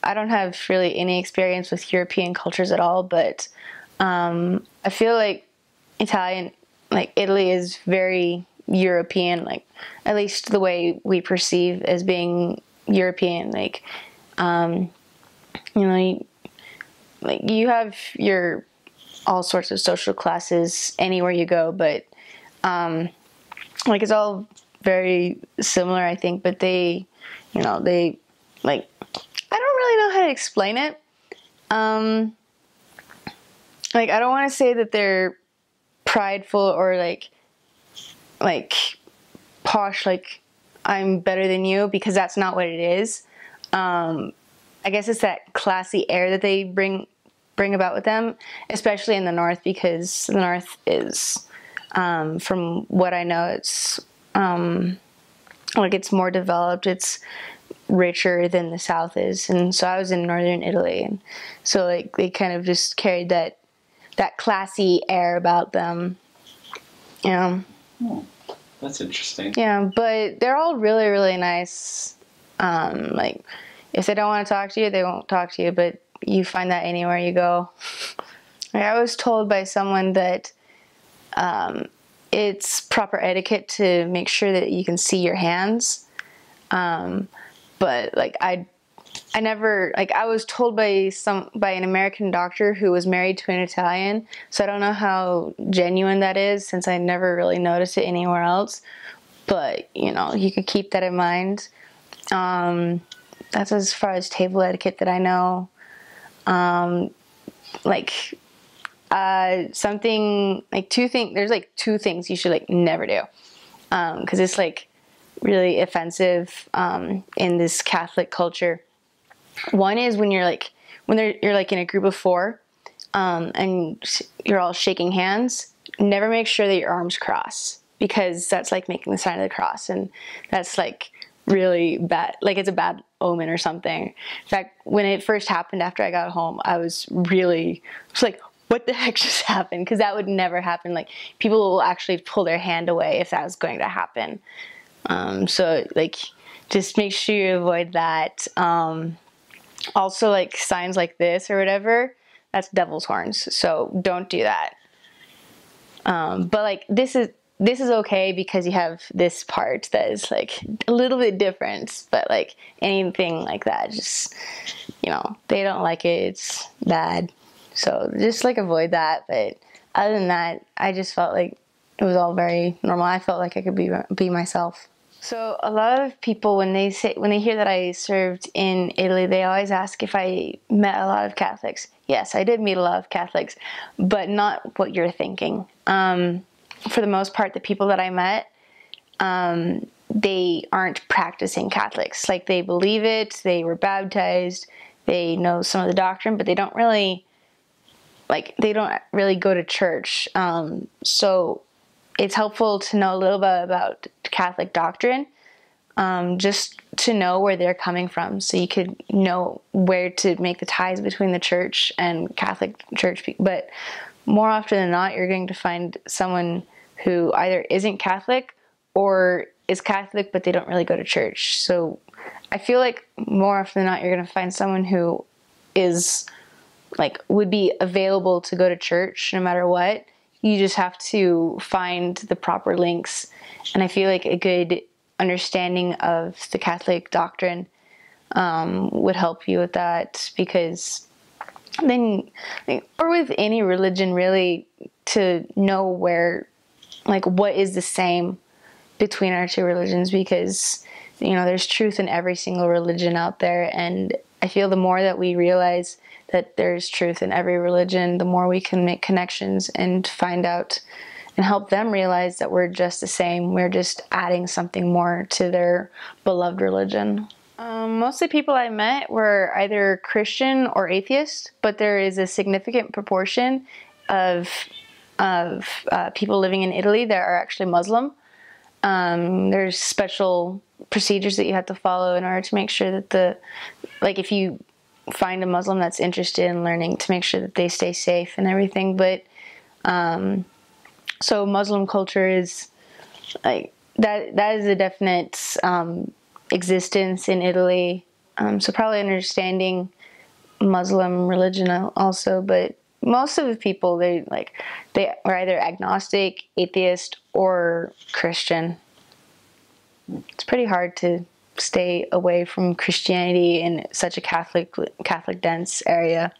I don't have really any experience with European cultures at all, but I feel like Italian, like Italy, is very European, like at least the way we perceive as being European. Like, you know, like you have your all sorts of social classes anywhere you go, but like it's all very similar, I think. But they, you know, they like I don't really know how to explain it. Like I don't want to say that they're prideful or like posh, like I'm better than you, because that's not what it is. I guess it's that classy air that they bring about with them, especially in the north, because the north is, from what I know, it's like it's more developed, it's richer than the south is. And so I was in northern Italy, and so like they kind of just carried that classy air about them. Yeah. Oh, that's interesting. Yeah, but they're all really, really nice. Like, if they don't want to talk to you, they won't talk to you, but you find that anywhere you go. Like, I was told by someone that it's proper etiquette to make sure that you can see your hands. But like I never, like I was told by an American doctor who was married to an Italian, so I don't know how genuine that is, since I never really noticed it anywhere else. But you know, you could keep that in mind. That's as far as table etiquette that I know. Like something like there's like two things you should like never do, because it's like really offensive in this Catholic culture. One is when you're like you're like in a group of four, and you're all shaking hands. Never make sure that your arms cross, because that's like making the sign of the cross, and that's like really bad. Like it's a bad omen or something. In fact, when it first happened after I got home, I was like, what the heck just happened? Because that would never happen. Like people will actually pull their hand away if that was going to happen. So like just make sure you avoid that. Also, like signs like this or whatever, that's devil's horns, so don't do that. But like this is okay, because you have this part that is like a little bit different. But like anything like that, just, you know, they don't like it, it's bad, so just like avoid that. But other than that, I just felt like it was all very normal. I felt like I could be myself. So a lot of people, when they hear that I served in Italy, they always ask if I met a lot of Catholics. Yes, I did meet a lot of Catholics, but not what you're thinking. For the most part, the people that I met, they aren't practicing Catholics. Like they believe it, they were baptized, they know some of the doctrine, but they don't really go to church. So it's helpful to know a little bit about Catholic doctrine, just to know where they're coming from, so you could know where to make the ties between the church and Catholic church. But more often than not, you're going to find someone who either isn't Catholic or is Catholic, but they don't really go to church. So I feel like more often than not, you're going to find someone who is like would be available to go to church no matter what. You just have to find the proper links. And I feel like a good understanding of the Catholic doctrine would help you with that, because then, or with any religion really, to know where, like, what is the same between our two religions, because, you know, there's truth in every single religion out there. And I feel the more that we realize that there's truth in every religion, the more we can make connections and find out and help them realize that we're just the same. We're just adding something more to their beloved religion. Most of the people I met were either Christian or atheist, but there is a significant proportion of people living in Italy that are actually Muslim. There's special procedures that you have to follow in order to make sure that if you find a Muslim that's interested in learning, to make sure that they stay safe and everything. But so Muslim culture is like that is a definite existence in Italy. So probably understanding Muslim religion also, but most of the people they are either agnostic, atheist, or Christian. It's pretty hard to stay away from Christianity in such a Catholic dense area.